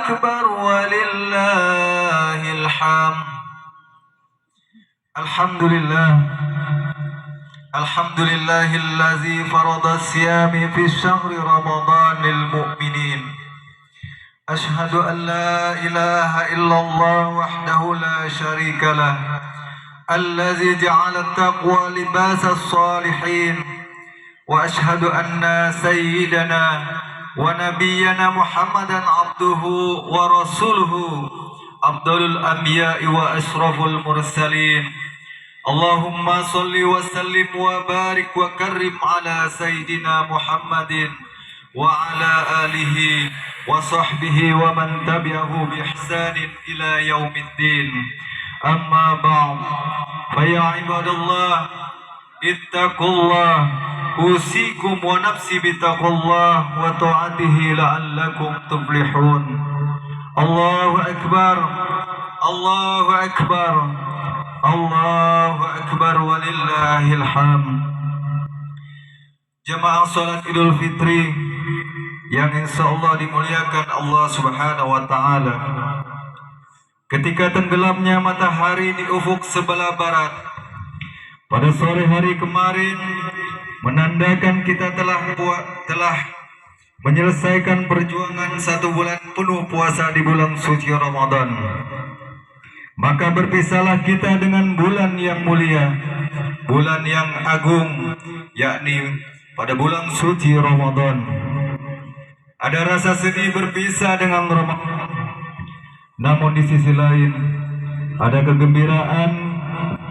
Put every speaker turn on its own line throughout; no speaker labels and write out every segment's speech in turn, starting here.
أكبر ولله الحمد. الحمد لله الحمد لله الذي فرض الصيام في شهر رمضان للمؤمنين. أشهد أن لا إله إلا الله وحده لا شريك له الذي جعل التقوى لباس الصالحين. وأشهد أن سيدنا ونبينا محمدا عبده ورسوله أفضل الأنبياء وأشرف المرسلين. اللهم صل وسلم وبارك وكرم على سيدنا محمد وعلى آله وصحبه ومن تبعه بإحسان إلى يوم الدين. أما بعد فيا عباد الله اتقوا الله أوصيكم ونفسي بتقوى الله وطاعته لعلكم تفلحون. الله أكبر الله أكبر الله أكبر ولله الحمد. Jemaah salat Idul Fitri yang insya Allah dimuliakan Allah Subhanahu wa Ta'ala, ketika tenggelamnya matahari di ufuk sebelah barat pada sore hari kemarin menandakan kita telah menyelesaikan perjuangan 1 bulan penuh puasa di bulan suci Ramadan. Maka berpisahlah kita dengan bulan yang mulia, bulan yang agung, yakni pada bulan suci Ramadan. Ada rasa sedih berpisah dengan Ramadan, namun di sisi lain ada kegembiraan,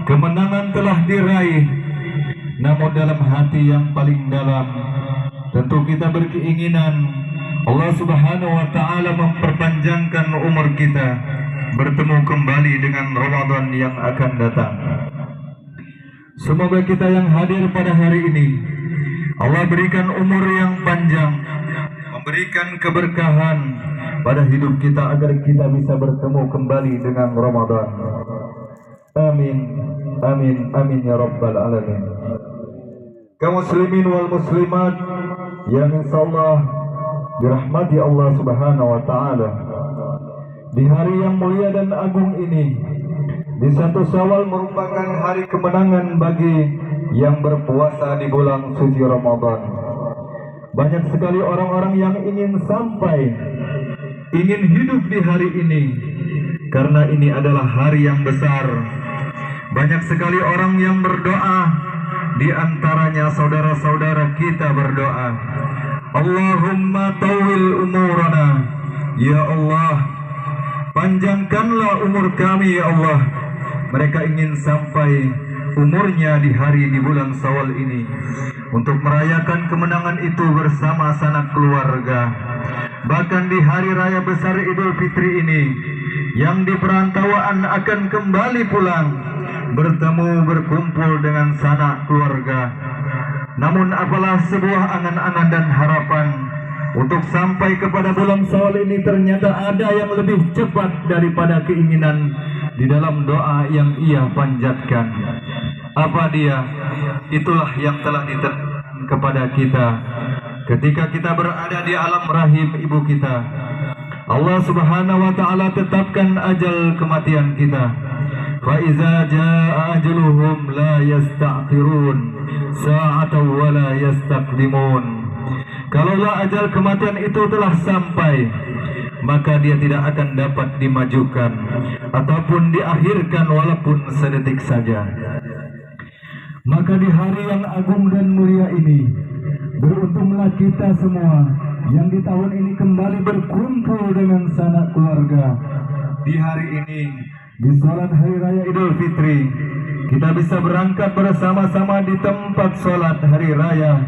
kemenangan telah diraih. Namun dalam hati yang paling dalam tentu kita berkeinginan Allah Subhanahu wa Ta'ala memperpanjangkan umur kita, bertemu kembali dengan Ramadan yang akan datang. Semoga kita yang hadir pada hari ini Allah berikan umur yang panjang, memberikan keberkahan pada hidup kita agar kita bisa bertemu kembali dengan Ramadan. Amin amin amin ya rabbal alamin. Kaum muslimin wal muslimat yang insyaallah dirahmati Allah Subhanahu wa Ta'ala, di hari yang mulia dan agung ini, di 1 Syawal merupakan hari kemenangan bagi yang berpuasa di bulan suci Ramadan. Banyak sekali orang-orang yang ingin sampai, ingin hidup di hari ini, karena ini adalah hari yang besar. Banyak sekali orang yang berdoa, di antaranya saudara-saudara kita berdoa, Allahumma tawil umurana, ya Allah, panjangkanlah umur kami ya Allah. Mereka ingin sampai umurnya di hari di bulan Syawal ini untuk merayakan kemenangan itu bersama sanak keluarga. Bahkan di hari raya besar Idul Fitri ini, yang di perantauan akan kembali pulang, bertemu berkumpul dengan sanak keluarga. Namun apalah sebuah angan-angan dan harapan untuk sampai kepada bulan Syawal ini, ternyata ada yang lebih cepat daripada keinginan di dalam doa yang ia panjatkan. Apa dia? Itulah yang telah ditentukan kepada kita ketika kita berada di alam rahim ibu kita. Allah Subhanahu wa Ta'ala tetapkan ajal kematian kita. Fa iza jaa ajaluhum la yasta'khirun sa'atan wa la yastaqdimun. Kalaulah ajal kematian itu telah sampai, maka dia tidak akan dapat dimajukan ataupun diakhirkan walaupun sedetik saja. Maka di hari yang agung dan mulia ini, beruntunglah kita semua yang di tahun ini kembali berkumpul dengan sanak keluarga. Di hari ini, di sholat hari raya Idul Fitri, kita bisa berangkat bersama-sama di tempat sholat hari raya,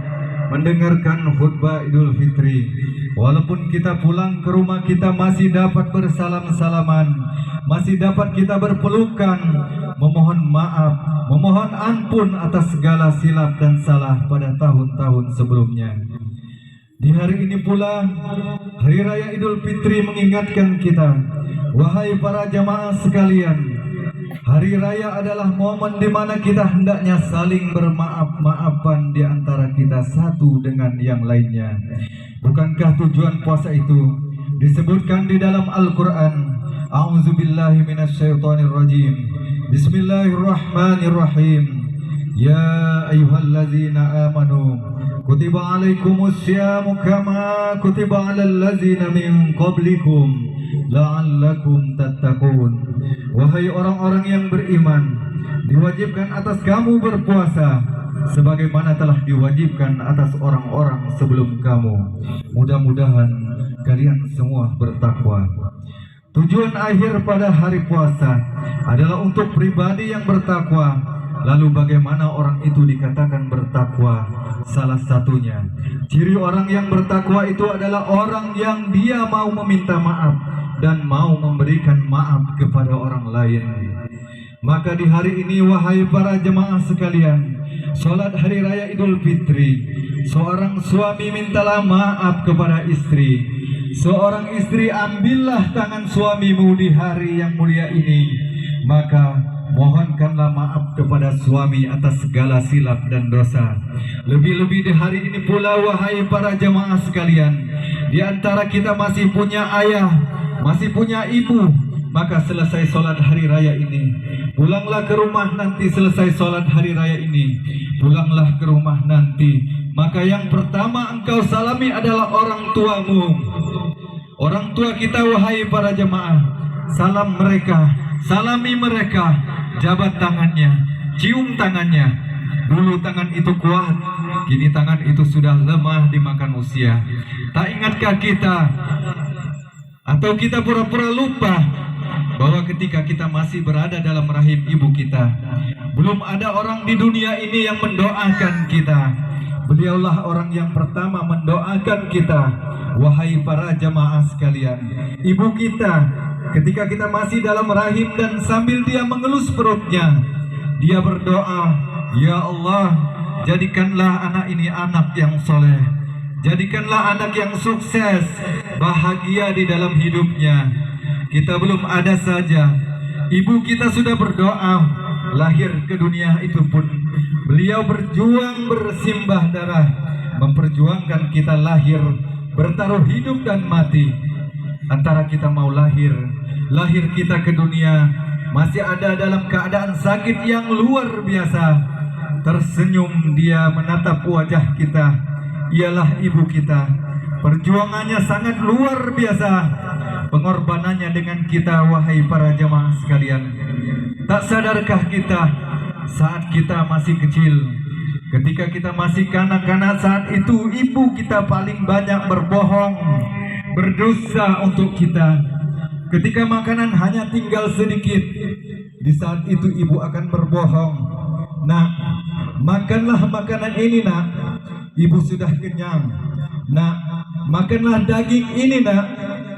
mendengarkan khutbah Idul Fitri. Walaupun kita pulang ke rumah, kita masih dapat bersalam-salaman, masih dapat kita berpelukan, memohon maaf, memohon ampun atas segala silap dan salah pada tahun-tahun sebelumnya. Di hari ini pula, hari raya Idul Fitri mengingatkan kita, wahai para jamaah sekalian, hari raya adalah momen di mana kita hendaknya saling bermaaf-maafan di antara kita satu dengan yang lainnya. Bukankah tujuan puasa itu disebutkan di dalam Al-Quran. A'udzubillahi minasyaitonirrajim. Bismillahirrahmanirrahim. Ya ayyuhalladzina amanu kutiba alaikumus syamu kama kutiba alal ladzina min qablikum la'allakum tattaqun. Wahai orang-orang yang beriman, diwajibkan atas kamu berpuasa sebagaimana telah diwajibkan atas orang-orang sebelum kamu. Mudah-mudahan kalian semua bertakwa. Tujuan akhir pada hari puasa adalah untuk pribadi yang bertakwa. Lalu bagaimana orang itu dikatakan bertakwa? Salah satunya, ciri orang yang bertakwa itu adalah orang yang dia mau meminta maaf dan mau memberikan maaf kepada orang lain. Maka di hari ini wahai para jemaah sekalian, sholat hari raya Idul Fitri, seorang suami mintalah maaf kepada istri. Seorang istri ambillah tangan suamimu di hari yang mulia ini. Maka mohonkanlah maaf kepada suami atas segala silap dan dosa. Lebih-lebih di hari ini pula wahai para jemaah sekalian, di antara kita masih punya ayah, masih punya ibu. Maka selesai sholat hari raya ini, pulanglah ke rumah nanti. Selesai sholat hari raya ini, pulanglah ke rumah nanti. Maka yang pertama engkau salami adalah orang tuamu. Orang tua kita wahai para jemaah, salam mereka, salami mereka, jabat tangannya, cium tangannya. Dulu tangan itu kuat, kini tangan itu sudah lemah dimakan usia. Tak ingatkah kita, atau kita pura-pura lupa bahwa ketika kita masih berada dalam rahim ibu kita, belum ada orang di dunia ini yang mendoakan kita. Beliaulah orang yang pertama mendoakan kita. Wahai para jamaah sekalian, ibu kita ketika kita masih dalam rahim dan sambil dia mengelus perutnya, dia berdoa, ya Allah, jadikanlah anak ini anak yang soleh, jadikanlah anak yang sukses, bahagia di dalam hidupnya. Kita belum ada saja, ibu kita sudah berdoa lahir ke dunia itu pun beliau berjuang bersimbah darah, memperjuangkan kita lahir, bertaruh hidup dan mati. Antara kita mau lahir kita ke dunia masih ada dalam keadaan sakit yang luar biasa. Tersenyum dia menatap wajah kita, ialah ibu kita. Perjuangannya sangat luar biasa, pengorbanannya dengan kita wahai para jemaah sekalian. Tak sadarkah kita saat kita masih kecil, ketika kita masih kanak-kanak, saat itu ibu kita paling banyak berbohong, berdosa untuk kita. Ketika makanan hanya tinggal sedikit, di saat itu ibu akan berbohong, nak, makanlah makanan ini nak, ibu sudah kenyang. Nak, makanlah daging ini nak,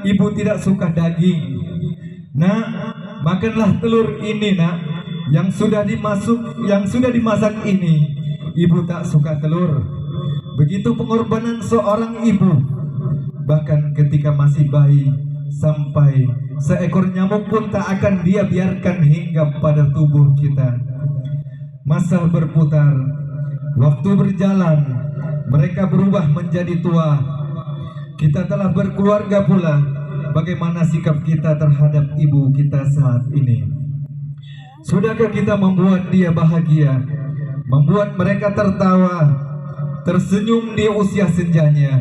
ibu tidak suka daging. Nak, makanlah telur ini nak, yang sudah dimasak ini, ibu tak suka telur. Begitu pengorbanan seorang ibu. Bahkan ketika masih bayi, sampai seekor nyamuk pun tak akan dia biarkan hingga pada tubuh kita. Masa berputar, waktu berjalan, mereka berubah menjadi tua. Kita telah berkeluarga pula. Bagaimana sikap kita terhadap ibu kita saat ini? Sudahkah kita membuat dia bahagia, membuat mereka tertawa, tersenyum di usia senjanya?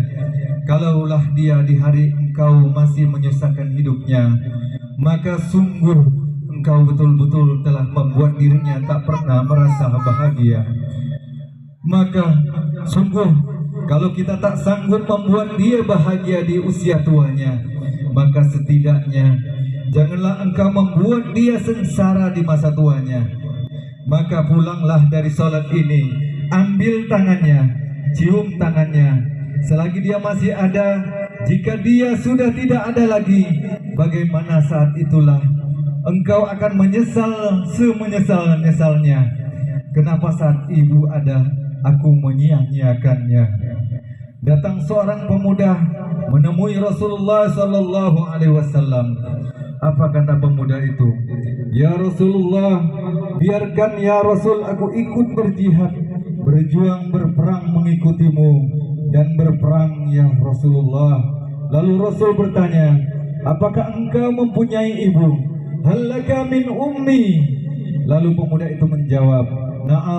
Kalaulah dia di hari engkau masih menyusahkan hidupnya, maka sungguh engkau betul-betul telah membuat dirinya tak pernah merasa bahagia. Maka sungguh kalau kita tak sanggup membuat dia bahagia di usia tuanya, maka setidaknya janganlah engkau membuat dia sengsara di masa tuanya. Maka pulanglah dari sholat ini, ambil tangannya, cium tangannya. Selagi dia masih ada, jika dia sudah tidak ada lagi, bagaimana saat itulah engkau akan menyesal semenyesal-nyesalnya. Kenapa saat ibu ada, aku menyia-nyiakannya? Datang seorang pemuda menemui Rasulullah Sallallahu Alaihi Wasallam. Apa kata pemuda itu? Ya Rasulullah, biarkan ya Rasul aku ikut berjihad, berjuang berperang mengikutimu. Dan berperang ya Rasulullah, Lalu Rasul bertanya, apakah engkau mempunyai ibu? Hal laka min ummi? Lalu pemuda itu menjawab, na'am.